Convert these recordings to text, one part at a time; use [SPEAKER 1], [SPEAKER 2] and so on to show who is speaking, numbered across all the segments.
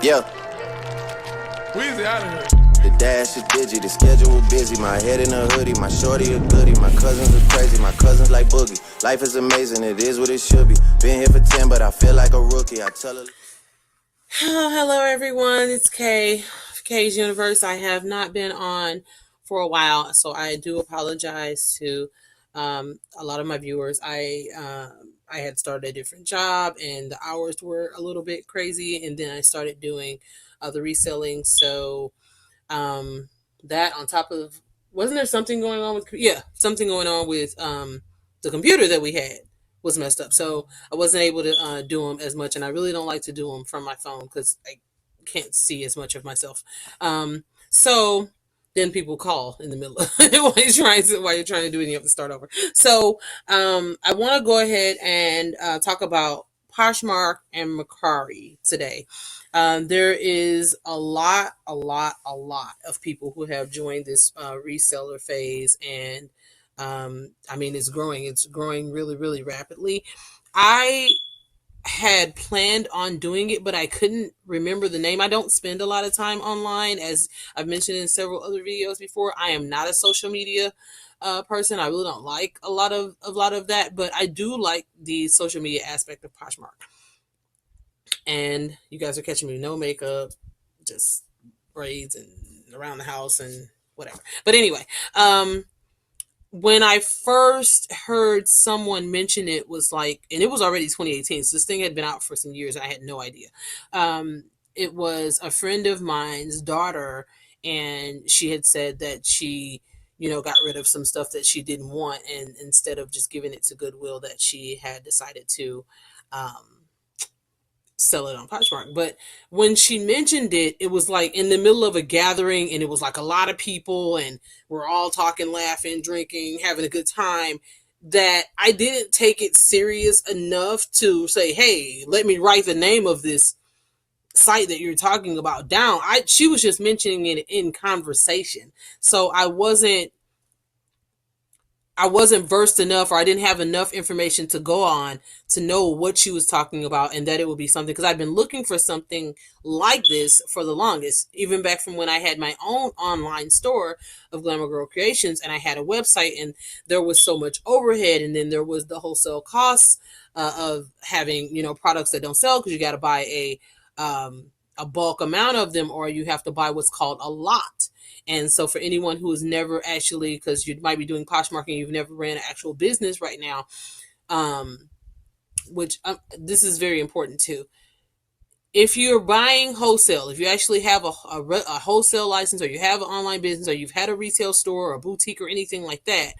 [SPEAKER 1] Yeah,
[SPEAKER 2] Weezy out of here.
[SPEAKER 1] the dash is digi, the schedule busy. My head in a hoodie, my shorty a goodie. My cousins are crazy, my cousins like boogie. Life is amazing, it is what it should be. Been here for 10, but I feel like a rookie. I tell her.
[SPEAKER 3] Hello everyone, it's Kay, Kay's Universe. I have not been on for a while, so I do apologize to a lot of my viewers. I had started a different job and the hours were a little bit crazy, and then I started doing the reselling. So that on top of, wasn't there something going on with, something going on with the computer that we had was messed up. So I wasn't able to do them as much, and I really don't like to do them from my phone because I can't see as much of myself. So then people call in the middle of while you're trying to do it and you have to start over. So I want to go ahead and talk about Poshmark and Mercari today. There is a lot of people who have joined this reseller phase, and I mean, it's growing really, really rapidly. I had planned on doing it, but I couldn't remember the name. I don't spend a lot of time online, as I've mentioned in several other videos before. I am not a social media person. I really don't like a lot of that, but I do like the social media aspect of Poshmark. And you guys are catching me, no makeup, just braids and around the house and whatever. But anyway, when I first heard someone mention it, was like, and it was already 2018, so this thing had been out for some years and I had no idea. It was a friend of mine's daughter, and she had said that she, got rid of some stuff that she didn't want, and instead of just giving it to Goodwill, that she had decided to sell it on Poshmark. But when she mentioned it, it was like in the middle of a gathering, and it was like a lot of people, and we're all talking, laughing, drinking, having a good time, that I didn't take it serious enough to say, hey, let me write the name of this site that you're talking about down. She was just mentioning it in conversation. So I wasn't versed enough, or I didn't have enough information to go on to know what she was talking about, and that it would be something, because I've been looking for something like this for the longest, even back from when I had my own online store of Glamour Girl Creations, and I had a website, and there was so much overhead, and then there was the wholesale costs of having, products that don't sell, because you got to buy a bulk amount of them, or you have to buy what's called a lot. And so for anyone who has never actually, because you might be doing Poshmark and you've never ran an actual business right now, which this is very important too. If you're buying wholesale, if you actually have a wholesale license, or you have an online business, or you've had a retail store or a boutique or anything like that,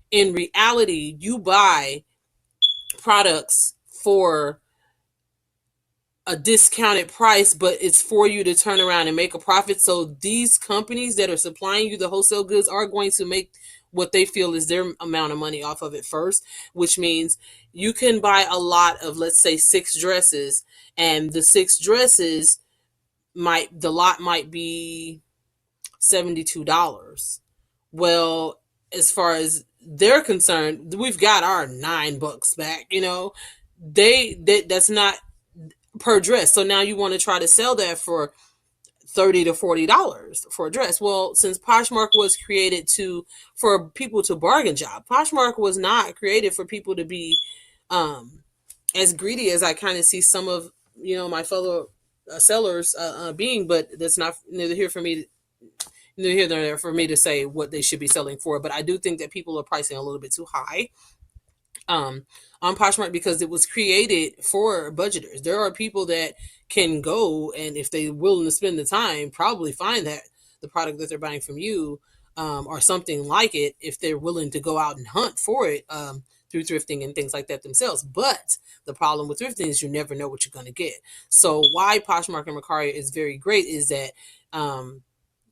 [SPEAKER 3] in reality, you buy products for a discounted price, but it's for you to turn around and make a profit. So these companies that are supplying you the wholesale goods are going to make what they feel is their amount of money off of it first, which means you can buy a lot of, let's say, 6 dresses, and the 6 dresses the lot might be $72. Well, as far as they're concerned, we've got our $9 back, that's not per dress. So now you want to try to sell that for $30 to $40 for a dress. Well, since Poshmark was created for people to bargain shop, Poshmark was not created for people to be as greedy as I kind of see some of my fellow sellers being. But that's neither here nor there for me to say what they should be selling for. But I do think that people are pricing a little bit too high on Poshmark, because it was created for budgeters. There are people that can go, and if they're willing to spend the time, probably find that the product that they're buying from you or something like it, if they're willing to go out and hunt for it through thrifting and things like that themselves. But the problem with thrifting is you never know what you're going to get. So why Poshmark and Mercari is very great is that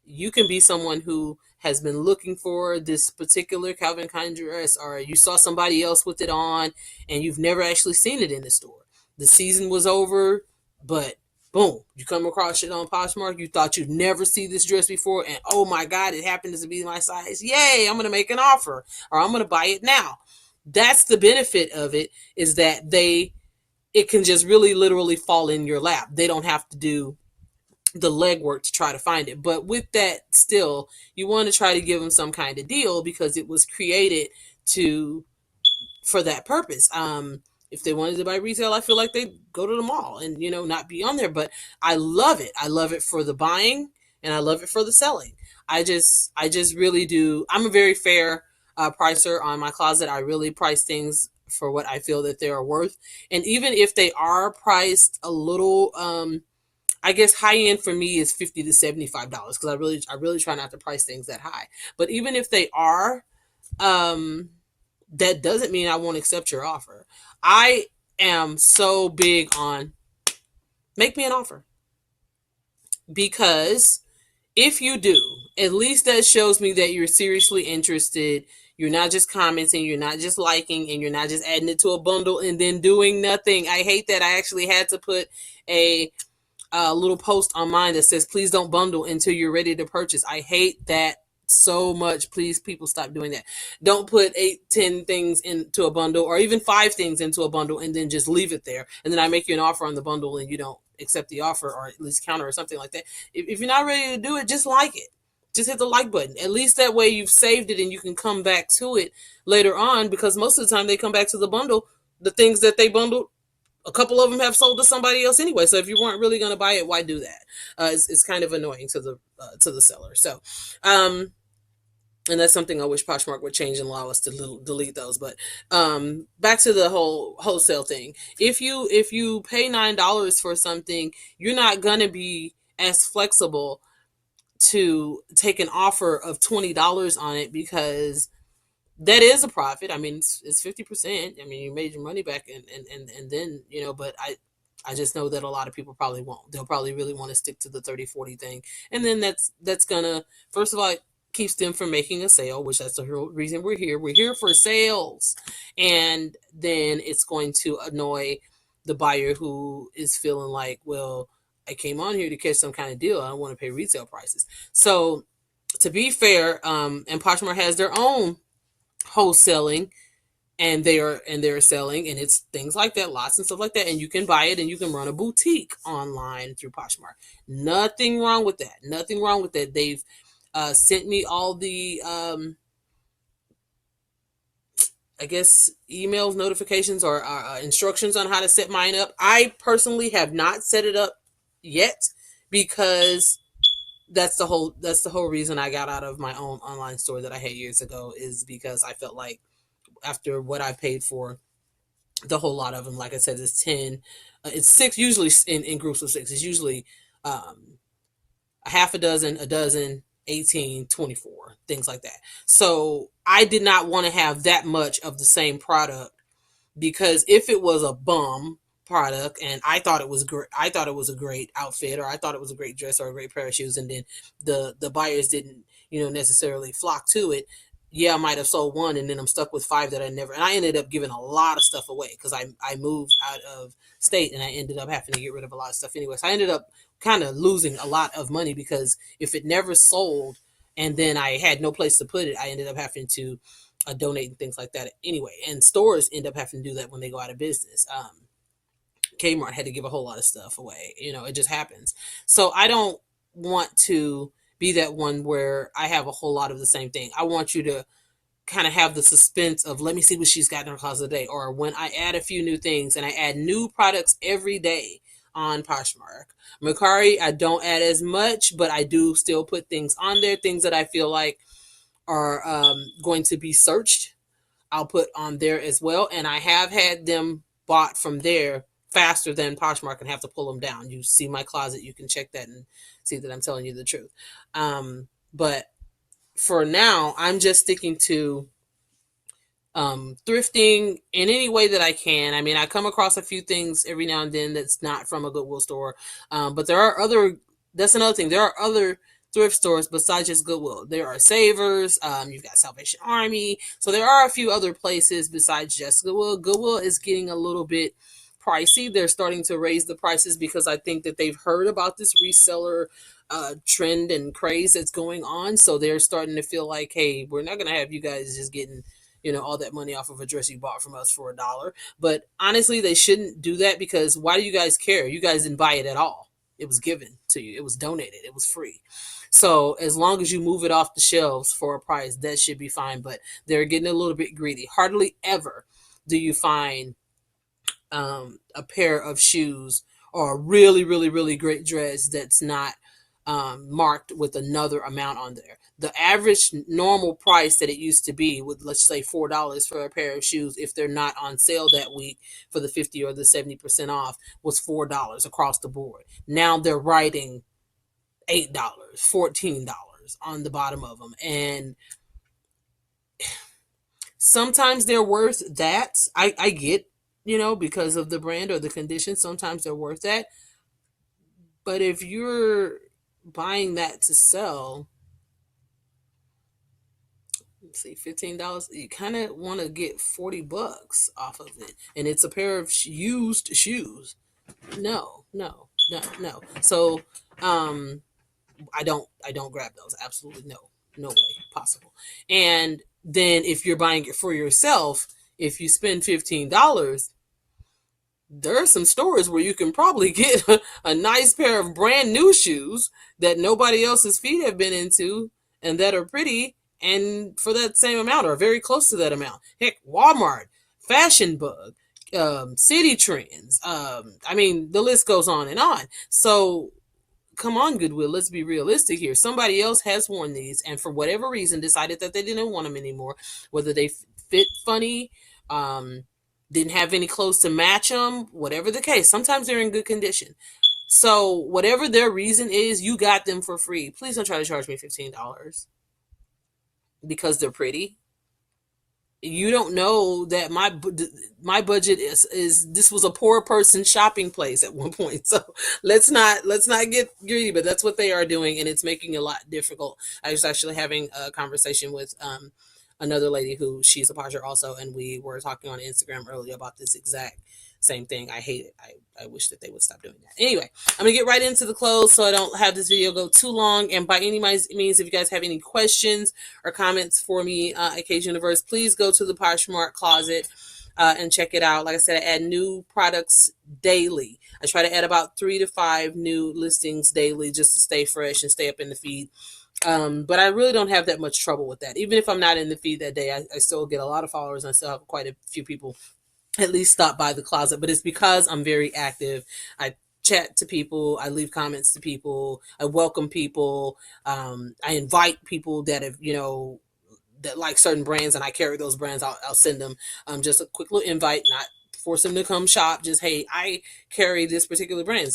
[SPEAKER 3] you can be someone who has been looking for this particular Calvin Klein dress, or you saw somebody else with it on and you've never actually seen it in the store. The season was over, but boom, you come across it on Poshmark. You thought you'd never see this dress before, and oh my God, it happens to be my size. Yay, I'm going to make an offer, or I'm going to buy it now. That's the benefit of it, is that it can just really literally fall in your lap. They don't have to do the legwork to try to find it. But with that, still, you want to try to give them some kind of deal because it was created to for that purpose. If they wanted to buy retail, I feel like they'd go to the mall and not be on there. But I love it. I love it for the buying and I love it for the selling. I just really do. I'm a very fair pricer on my closet. I really price things for what I feel that they are worth. And even if they are priced a little, I guess high end for me is $50 to $75 because I really try not to price things that high. But even if they are, that doesn't mean I won't accept your offer. I am so big on make me an offer because if you do, at least that shows me that you're seriously interested. You're not just commenting, you're not just liking, and you're not just adding it to a bundle and then doing nothing. I hate that. I actually had to put a little post on mine that says, please don't bundle until you're ready to purchase. I hate that so much. Please, people, stop doing that. Don't put 8, 10 things into a bundle or even 5 things into a bundle and then just leave it there. And then I make you an offer on the bundle and you don't accept the offer or at least counter or something like that. If you're not ready to do it, just like it. Just hit the like button. At least that way you've saved it and you can come back to it later on, because most of the time they come back to the bundle, the things that they bundled, a couple of them have sold to somebody else anyway. So if you weren't really going to buy it, why do that? It's kind of annoying to the seller. So, and that's something I wish Poshmark would change and allow us to delete those. But back to the whole wholesale thing. If you pay $9 for something, you're not going to be as flexible to take an offer of $20 on it because that is a profit. I mean, it's 50%. I mean, you made your money back and then, but I just know that a lot of people probably won't. They'll probably really want to stick to the 30-40 thing. And then that's gonna, first of all, it keeps them from making a sale, which that's the real reason we're here. We're here for sales. And then it's going to annoy the buyer who is feeling like, well, I came on here to catch some kind of deal. I don't want to pay retail prices. So to be fair, and Poshmark has their own wholesaling and they're selling, and it's things like that, lots and stuff like that, and you can buy it and you can run a boutique online through Poshmark. Nothing wrong with that. They've sent me all the I guess emails, notifications, or instructions on how to set mine up. I personally have not set it up yet because that's the whole reason I got out of my own online store that I had years ago, is because I felt like after what I paid for the whole lot of them, like I said, it's 10, it's 6, usually in groups of 6. It's usually a half a dozen, 18, 24, things like that. So I did not want to have that much of the same product, because if it was a bum product and I thought it was great, I thought it was a great outfit, or I thought it was a great dress or a great pair of shoes, and then the buyers didn't necessarily flock to it, yeah, I might have sold one and then I'm stuck with 5 that I never, and I ended up giving a lot of stuff away because I moved out of state and I ended up having to get rid of a lot of stuff anyway. So I ended up kind of losing a lot of money, because if it never sold and then I had no place to put it, I ended up having to donate and things like that anyway. And stores end up having to do that when they go out of business. Kmart had to give a whole lot of stuff away. It just happens. So I don't want to be that one where I have a whole lot of the same thing. I want you to kind of have the suspense of, let me see what she's got in her closet today. Or when I add a few new things, and I add new products every day on Poshmark. Mercari, I don't add as much, but I do still put things on there, things that I feel like are going to be searched. I'll put on there as well. And I have had them bought from there faster than Poshmark and have to pull them down. You see my closet, you can check that and see that I'm telling you the truth. But for now, I'm just sticking to thrifting in any way that I can. I mean, I come across a few things every now and then that's not from a Goodwill store. But that's another thing. There are other thrift stores besides just Goodwill. There are Savers, you've got Salvation Army. So there are a few other places besides just Goodwill. Goodwill is getting a little bit pricey. They're starting to raise the prices because I think that they've heard about this reseller trend and craze that's going on. So they're starting to feel like, hey, we're not going to have you guys just getting all that money off of a dress you bought from us for $1. But honestly, they shouldn't do that, because why do you guys care? You guys didn't buy it at all. It was given to you. It was donated. It was free. So as long as you move it off the shelves for a price, that should be fine. But they're getting a little bit greedy. Hardly ever do you find a pair of shoes or a really, really, really great dress that's not marked with another amount on there. The average normal price that it used to be would, let's say, $4 for a pair of shoes, if they're not on sale that week for the 50 or the 70% off, was $4 across the board. Now they're writing $8, $14 on the bottom of them. And sometimes they're worth that. I get, because of the brand or the condition, sometimes they're worth that. But if you're buying that to sell, let's see, $15, you kind of want to get $40 off of it. And it's a pair of used shoes. No. So, I don't grab those. Absolutely no way possible. And then if you're buying it for yourself, if you spend $15, there are some stores where you can probably get a nice pair of brand new shoes that nobody else's feet have been into and that are pretty, and for that same amount or very close to that amount. Heck, Walmart, Fashion Bug, City Trends. The list goes on and on. So come on, Goodwill, let's be realistic here. Somebody else has worn these and for whatever reason decided that they didn't want them anymore, whether they fit funny, didn't have any clothes to match them, whatever the case. Sometimes they're in good condition. So whatever their reason is, you got them for free. Please don't try to charge me $15 because they're pretty. You don't know that my budget is this was a poor person shopping place at one point. So let's not get greedy, but that's what they are doing, and it's making it a lot difficult. I was actually having a conversation with another lady who she's a posher also, and we were talking on Instagram earlier about this exact same thing. I hate it. I wish that they would stop doing that. Anyway, I'm gonna get right into the clothes so I don't have this video go too long. And by any means, if you guys have any questions or comments for me at K's Universe, please go to the Poshmark closet and check it out. Like I said, I add new products daily. I try to add about 3 to 5 new listings daily just to stay fresh and stay up in the feed. But I really don't have that much trouble with that. Even if I'm not in the feed that day, I still get a lot of followers and I still have quite a few people at least stop by the closet. But it's because I'm very active. I chat to people. I leave comments to people. I welcome people. I invite people that have, that like certain brands and I carry those brands. I'll send them just a quick little invite, not force them to come shop. Just, hey, I carry this particular brand.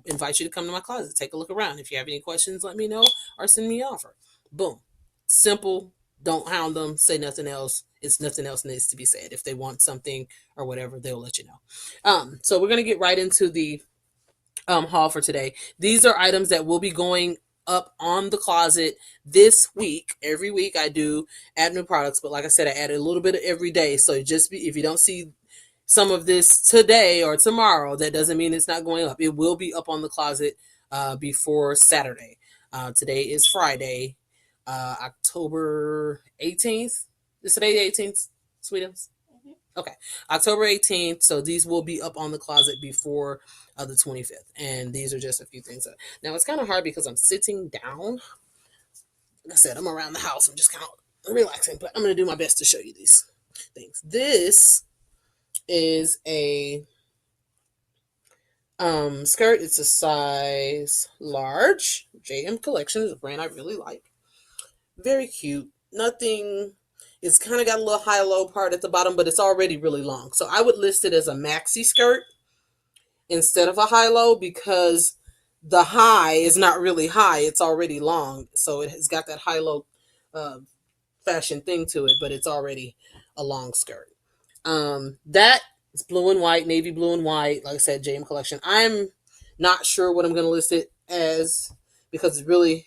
[SPEAKER 3] Invite you to come to my closet, take a look around. If you have any questions, let me know or send me an offer. Boom. Simple. Don't hound them. Say nothing else. It's nothing else needs to be said. If they want something or whatever, they'll let you know. So we're going to get right into the haul for today. These are items that will be going up on the closet this week. Every week I do add new products, but like I said, I add a little bit of every day. So if you don't see some of this today or tomorrow, that doesn't mean it's not going up. It will be up on the closet before Saturday. Today is Friday, October 18th. Is today the 18th, Sweetums? Okay, October 18th. So these will be up on the closet before the 25th. And these are just a few things. Now it's kind of hard because I'm sitting down. Like I said, I'm around the house. I'm just kind of relaxing, but I'm going to do my best to show you these things. This is a skirt. It's a size large. JM Collection is a brand I really like. Very cute. Nothing. It's kind of got a little high-low part at the bottom, but it's already really long. So I would list it as a maxi skirt instead of a high-low because the high is not really high. It's already long. So it has got that high-low fashion thing to it, but it's already a long skirt. That is blue and white, navy blue and white. Like I said, JM Collection. I'm not sure what I'm going to list it as because it really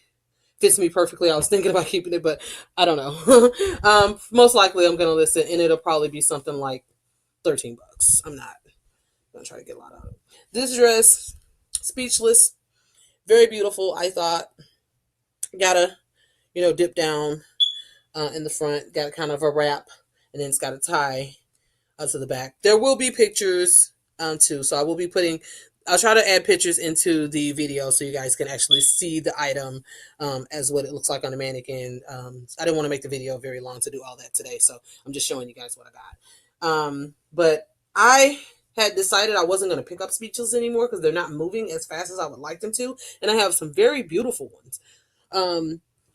[SPEAKER 3] fits me perfectly. I was thinking about keeping it, but I don't know. Most likely I'm going to list it and it'll probably be something like $13. I'm not going to try to get a lot out of it. This dress, speechless, very beautiful. I thought, gotta, dip down in the front, got kind of a wrap, and then it's got a tie to the back. There will be pictures too, so I will be putting I'll try to add pictures into the video so you guys can actually see the item as what it looks like on the mannequin. I didn't want to make the video very long to do all that today, so I'm just showing you guys what I got. But I had decided I wasn't going to pick up speechless anymore because they're not moving as fast as I would like them to, and I have some very beautiful ones.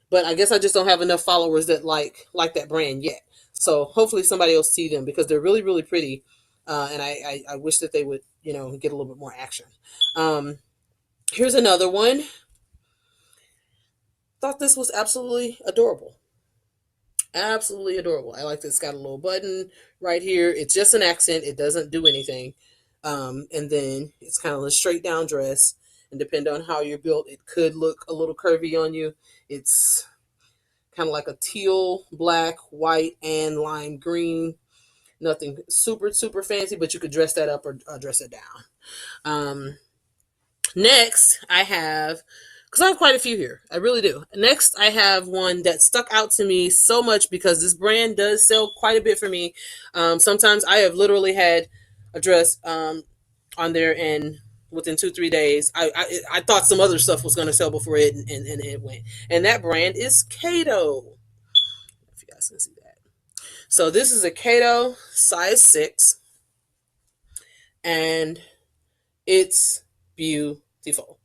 [SPEAKER 3] But I guess I just don't have enough followers that like that brand yet. So hopefully somebody else see them because they're really really pretty, and I wish that they would get a little bit more action. Um, Here's another one. Thought this was absolutely adorable. Absolutely adorable. I like that it's got a little button right here. It's just an accent. It doesn't do anything. And then it's kind of a straight down dress. And depending on how you're built, it could look a little curvy on you. It's kind of like a teal, black, white, and lime green. Nothing super, super fancy, but you could dress that up or dress it down. Next, I have, because I have quite a few here. I really do. Next, I have one that stuck out to me so much because this brand does sell quite a bit for me. Sometimes I have literally had a dress on there, and within 2-3 days, I thought some other stuff was going to sell before and it went. And that brand is Kato. If you guys can see that. So this is a Kato size 6, and it's beautiful.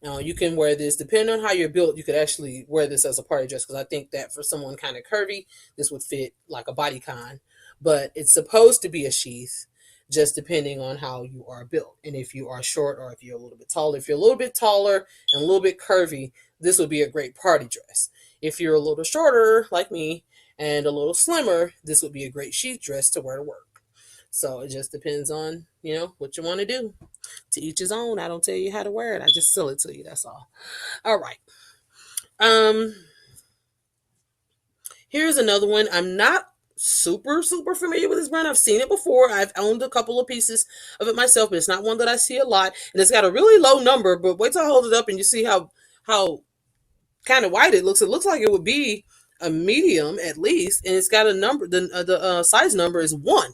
[SPEAKER 3] Now you can wear this depending on how you're built. You could actually wear this as a party dress because I think that for someone kind of curvy, this would fit like a bodycon. But it's supposed to be a sheath, just depending on how you are built and if you are short or if you're a little bit taller. If you're a little bit taller and a little bit curvy, this would be a great party dress. If you're a little shorter like me and a little slimmer, this would be a great sheath dress to wear to work. So it just depends on what you want to do. To each his own. I don't tell you how to wear it. I just sell it to you. That's all. All right. Here's another one. I'm not super familiar with this brand. I've seen it before. I've owned a couple of pieces of it myself, but it's not one that I see a lot. And it's got a really low number. But wait till I hold it up and you see how kind of wide it looks. It looks like it would be a medium at least, and it's got a number. The size number is 1.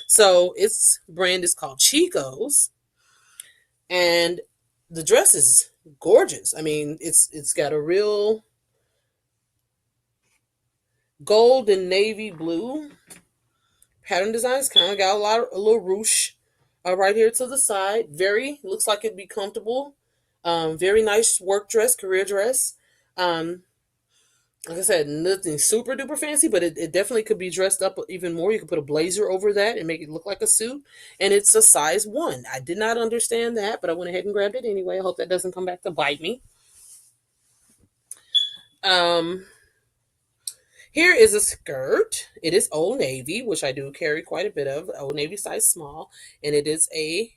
[SPEAKER 3] So its brand is called Chico's. And the dress is gorgeous. I mean, it's got a real gold and navy blue pattern design. It's kind of got a little ruche right here to the side. Looks like it'd be comfortable. Very nice work dress, career dress. Like I said, nothing super duper fancy, but it definitely could be dressed up even more. You could put a blazer over that and make it look like a suit. And it's a size 1. I did not understand that, but I went ahead and grabbed it anyway. I hope that doesn't come back to bite me. Here is a skirt. It is Old Navy, which I do carry quite a bit of. Old Navy size small. And it is a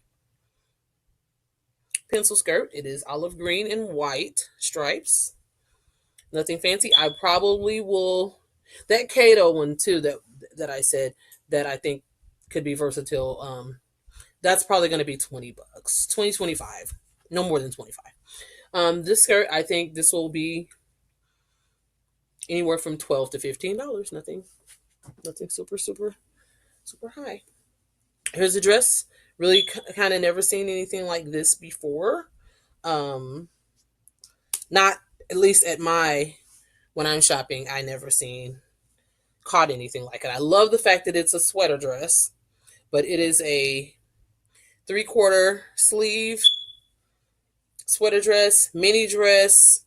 [SPEAKER 3] pencil skirt. It is olive green and white stripes. Nothing fancy. I probably will. That Kato one too that I said that I think could be versatile. That's probably going to be $20, 20, 25, no more than 25. This skirt, I think this will be anywhere from $12 to $15. Nothing super high. Here's the dress. Really kind of never seen anything like this before. Not at least when I'm shopping, I never caught anything like it. I love the fact that it's a sweater dress, but it is a 3/4 sleeve sweater dress, mini dress.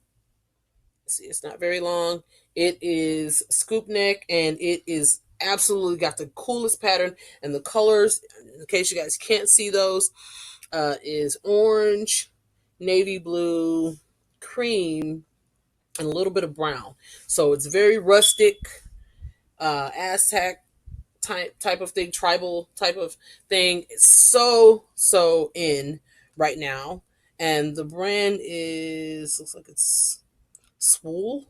[SPEAKER 3] See, it's not very long. It is scoop neck, and it is absolutely got the coolest pattern. And the colors, in case you guys can't see those, is orange, navy blue, cream, and a little bit of brown. So it's very rustic, Aztec type of thing, tribal type of thing. It's so in right now. And the brand looks like it's Swool.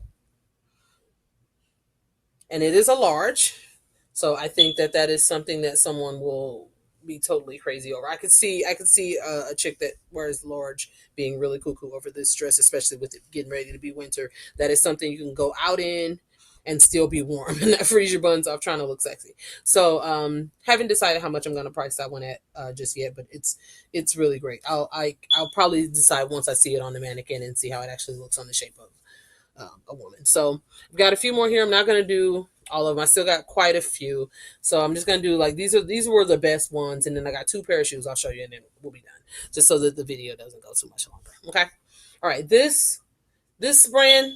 [SPEAKER 3] And it is a large. So I think that is something that someone will be totally crazy over. I could see a chick that wears large being really cuckoo over this dress, especially with it getting ready to be winter. That is something you can go out in. and still be warm and not freeze your buns off trying to look sexy. So haven't decided how much I'm gonna price that one at just yet, but it's really great. I'll probably decide once I see it on the mannequin and see how it actually looks on the shape of a woman. So I've got a few more here. I'm not gonna do all of them. I still got quite a few, so I'm just gonna do like these were the best ones, and then I got 2 pair of shoes. I'll show you, and then we'll be done, just so that the video doesn't go too much longer. Okay. All right. This brand,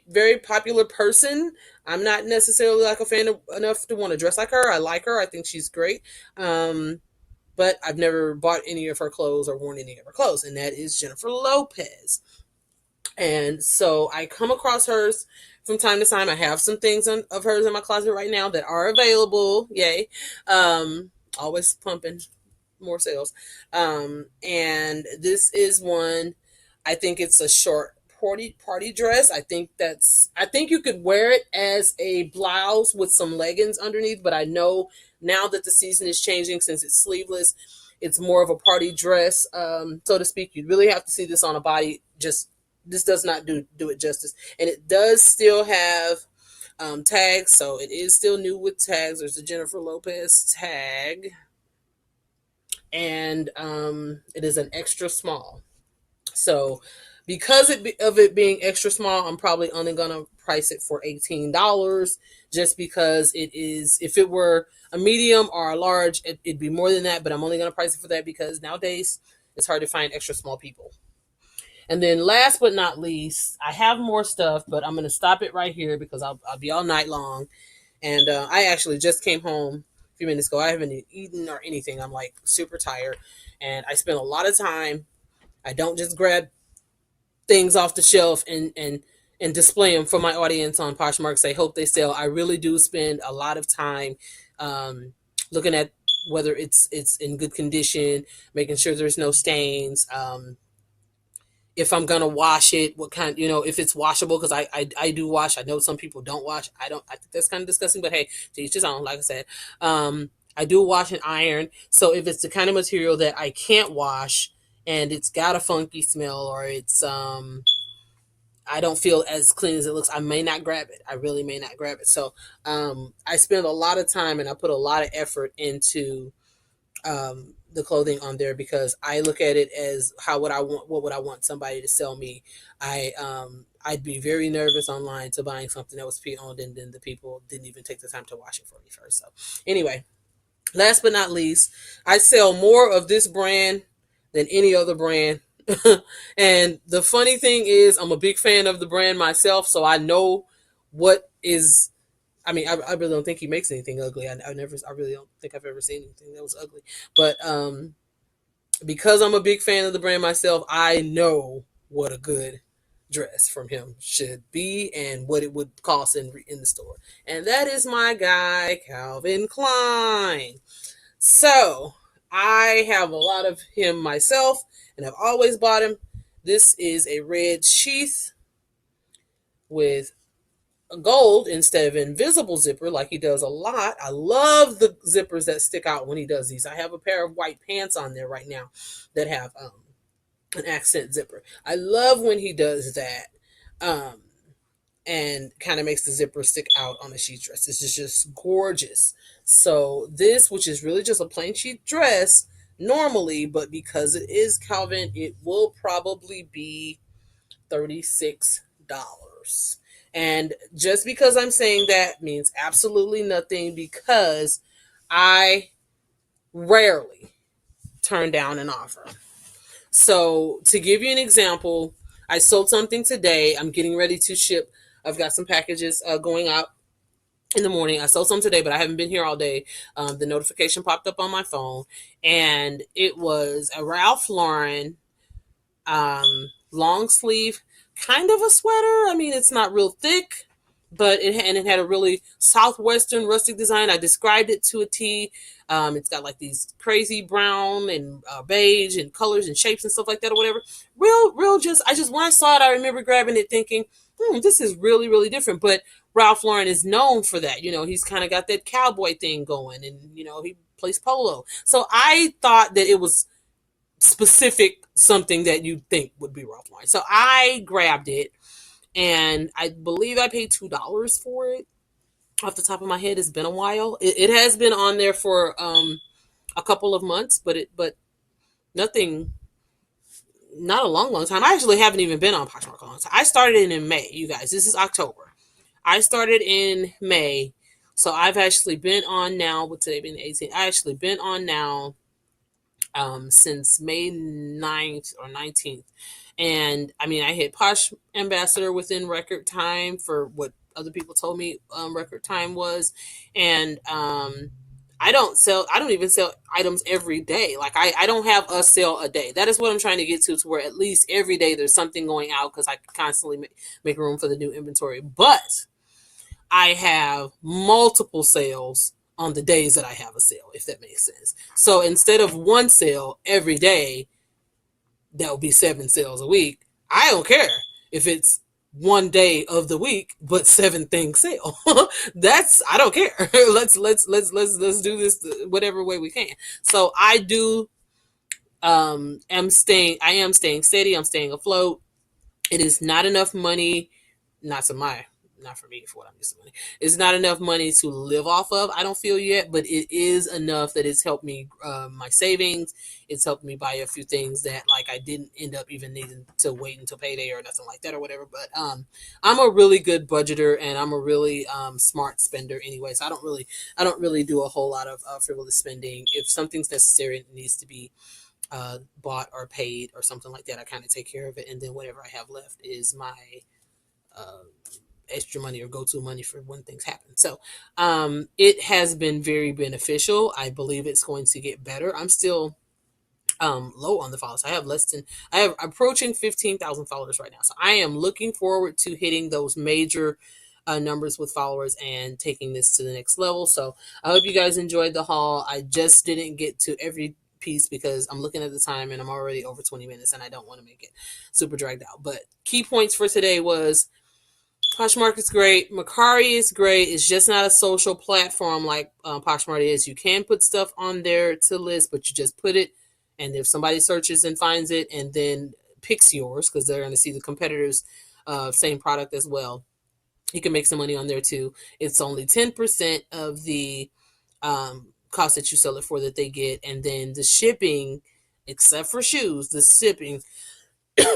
[SPEAKER 3] very popular person. I'm not necessarily like a fan enough to want to dress like her. I like her. I think she's great. But I've never bought any of her clothes or worn any of her clothes, and that is Jennifer Lopez. And so I come across hers from time to time. I have some things of hers in my closet right now that are available. Yay. Always pumping more sales. And this is one, I think it's a short party dress. I think you could wear it as a blouse with some leggings underneath, but I know now that the season is changing, since it's sleeveless, it's more of a party dress, so to speak. You really have to see this on a body. Just this does not do it justice, and it does still have tags, so it is still new with tags. There's a Jennifer Lopez tag, and it is an extra small. So because of it being extra small, I'm probably only gonna price it for $18, just because it is. If it were a medium or a large, it'd be more than that, but I'm only gonna price it for that because nowadays it's hard to find extra small people. And then last but not least, I have more stuff, but I'm gonna stop it right here because I'll be all night long. And I actually just came home a few minutes ago. I haven't eaten or anything. I'm like super tired, and I spend a lot of time. I don't just grab things off the shelf and display them for my audience on Poshmark. Say hope they sell. I really do spend a lot of time looking at whether it's in good condition, making sure there's no stains. If I'm gonna wash it, what kind, if it's washable, because I do wash. I know some people don't wash. I think that's kind of disgusting, but hey, to each his own. Like I said, I do wash and iron. So if it's the kind of material that I can't wash and it's got a funky smell, or it's I don't feel as clean as it looks, I may not grab it. I really may not grab it. So I spend a lot of time and I put a lot of effort into the clothing on there, because I look at it as what would I want somebody to sell me. I'd be very nervous online to buying something that was pre-owned and then the people didn't even take the time to wash it for me first. So anyway, last but not least, I sell more of this brand than any other brand. And the funny thing is, I'm a big fan of the brand myself, so I know what is. I mean, I really don't think he makes anything ugly. I really don't think I've ever seen anything that was ugly. But because I'm a big fan of the brand myself, I know what a good dress from him should be and what it would cost in the store. And that is my guy, Calvin Klein. So I have a lot of him myself, and I've always bought him. This is a red sheath with a gold instead of invisible zipper, like he does a lot. I love the zippers that stick out when he does these. I have a pair of white pants on there right now that have an accent zipper. I love when he does that, and kind of makes the zipper stick out on a sheet dress. This is just gorgeous. So this, which is really just a plain sheet dress normally, but because it is Calvin, it will probably be $36. And just because I'm saying that means absolutely nothing, because I rarely turn down an offer. So to give you an example, I sold something today. I'm getting ready to ship. I've got some packages going out in the morning. I sold some today, but I haven't been here all day. The notification popped up on my phone, and it was a Ralph Lauren long sleeve, kind of a sweater. I mean, it's not real thick, but it had a really southwestern rustic design. I described it to a T. It's got like these crazy brown and beige and colors and shapes and stuff like that, or whatever. Real. When I saw it, I remember grabbing it, thinking, this is really, really different. But Ralph Lauren is known for that. He's kind of got that cowboy thing going, and he plays polo. So I thought that it was specific, something that you'd think would be Ralph Lauren. So I grabbed it, and I believe I paid $2 for it. Off the top of my head, it's been a while. It has been on there for a couple of months, but nothing, not a long time. I actually haven't even been on Poshmark a long time. I started in May, you guys. This is October. I started in May, so I've actually been on now. With today being the 18th, I actually been on now since May 9th or 19th. And I mean, I hit Posh Ambassador within record time for what other people told me record time was. And I don't even sell items every day. Like I don't have a sale a day. That is what I'm trying to get to where at least every day there's something going out because I constantly make room for the new inventory. But I have multiple sales on the days that I have a sale, if that makes sense. So instead of one sale every day, that would be 7 sales a week. I don't care if it's one day of the week, but 7 things sale. I don't care. Let's do this whatever way we can. So I am staying steady. I'm staying afloat. It is not enough money, not for me, for what I'm used to money. It's not enough money to live off of, I don't feel yet, but it is enough that it's helped me my savings. It's helped me buy a few things that like I didn't end up even needing to wait until payday or nothing like that or whatever. But I'm a really good budgeter and I'm a really smart spender anyway. So I don't really do a whole lot of frivolous spending. If something's necessary and it needs to be bought or paid or something like that, I kind of take care of it, and then whatever I have left is my extra money or go-to money for when things happen. So it has been very beneficial. I believe it's going to get better. I'm still low on the followers. I have approaching 15,000 followers right now. So I am looking forward to hitting those major numbers with followers and taking this to the next level. So I hope you guys enjoyed the haul. I just didn't get to every piece because I'm looking at the time and I'm already over 20 minutes and I don't want to make it super dragged out. But key points for today was Poshmark is great. Mercari is great. It's just not a social platform like Poshmark is. You can put stuff on there to list, but you just put it, and if somebody searches and finds it and then picks yours, because they're going to see the competitors' same product as well, you can make some money on there too. It's only 10% of the cost that you sell it for that they get, and then the shipping, except for shoes, the shipping,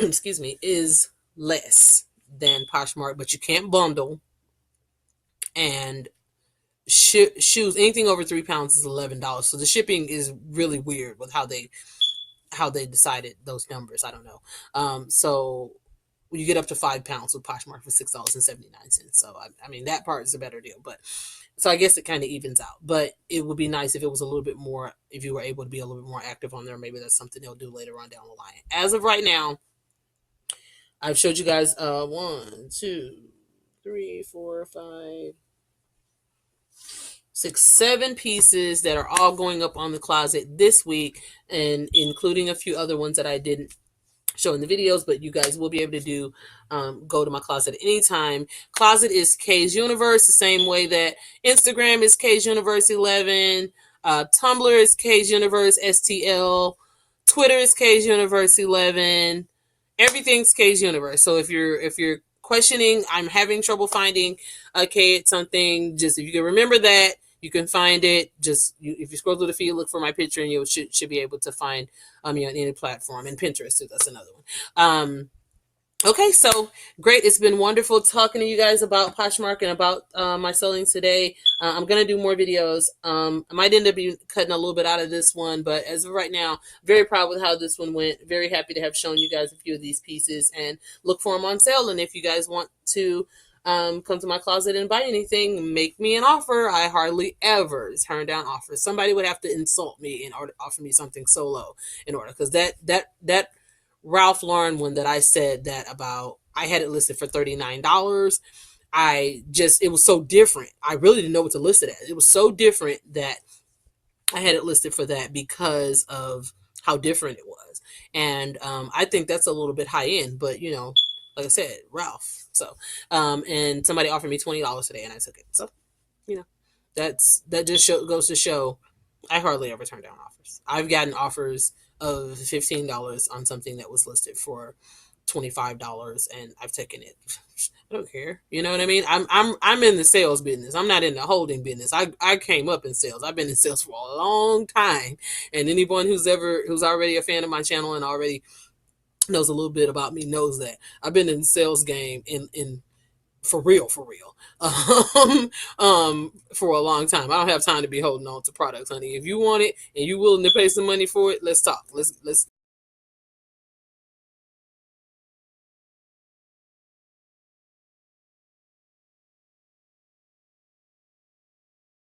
[SPEAKER 3] excuse me, is less than Poshmark, but you can't bundle. And shoes, anything over 3 pounds is $11. So the shipping is really weird with how they decided those numbers. I don't know. So you get up to 5 pounds with Poshmark for $6.79. So I mean that part is a better deal, but so I guess it kind of evens out. But it would be nice if it was a little bit more, if you were able to be a little bit more active on there. Maybe that's something they'll do later on down the line. As of right now, I've showed you guys 1, 2, 3, 4, 5, 6, 7 pieces that are all going up on the closet this week, and including a few other ones that I didn't show in the videos, but you guys will be able to do go to my closet at any time. Closet is K's Universe, the same way that Instagram is K's Universe 11, Tumblr is K's Universe STL, Twitter is K's Universe 11. Everything's K's Universe. So if you're questioning, I'm having trouble finding a K at something, just if you can remember that, you can find it. Just if you scroll through the feed, look for my picture, and you should be able to find me on any platform, and Pinterest too. That's another one. Okay, so great. It's been wonderful talking to you guys about Poshmark and about my selling today. I'm going to do more videos. I might end up cutting a little bit out of this one, but as of right now, very proud with how this one went. Very happy to have shown you guys a few of these pieces, and look for them on sale. And if you guys want to come to my closet and buy anything, make me an offer. I hardly ever turn down offers. Somebody would have to insult me in order to offer me something so low in order, because that Ralph Lauren one that I said that about, I had it listed for $39. It was so different. I really didn't know what to list it as. It was so different that I had it listed for that because of how different it was. And I think that's a little bit high end, but like I said, Ralph. So, and somebody offered me $20 today and I took it. So, that just goes to show I hardly ever turn down offers. I've gotten offers of $15 on something that was listed for $25 and I've taken it. I don't care. You know what I mean? I'm in the sales business. I'm not in the holding business. I came up in sales. I've been in sales for a long time. And anyone who's already a fan of my channel and already knows a little bit about me knows that I've been in the sales game in for real, for a long time. I don't have time to be holding on to products, honey. If you want it and you willing to pay some money for it, let's talk. Let's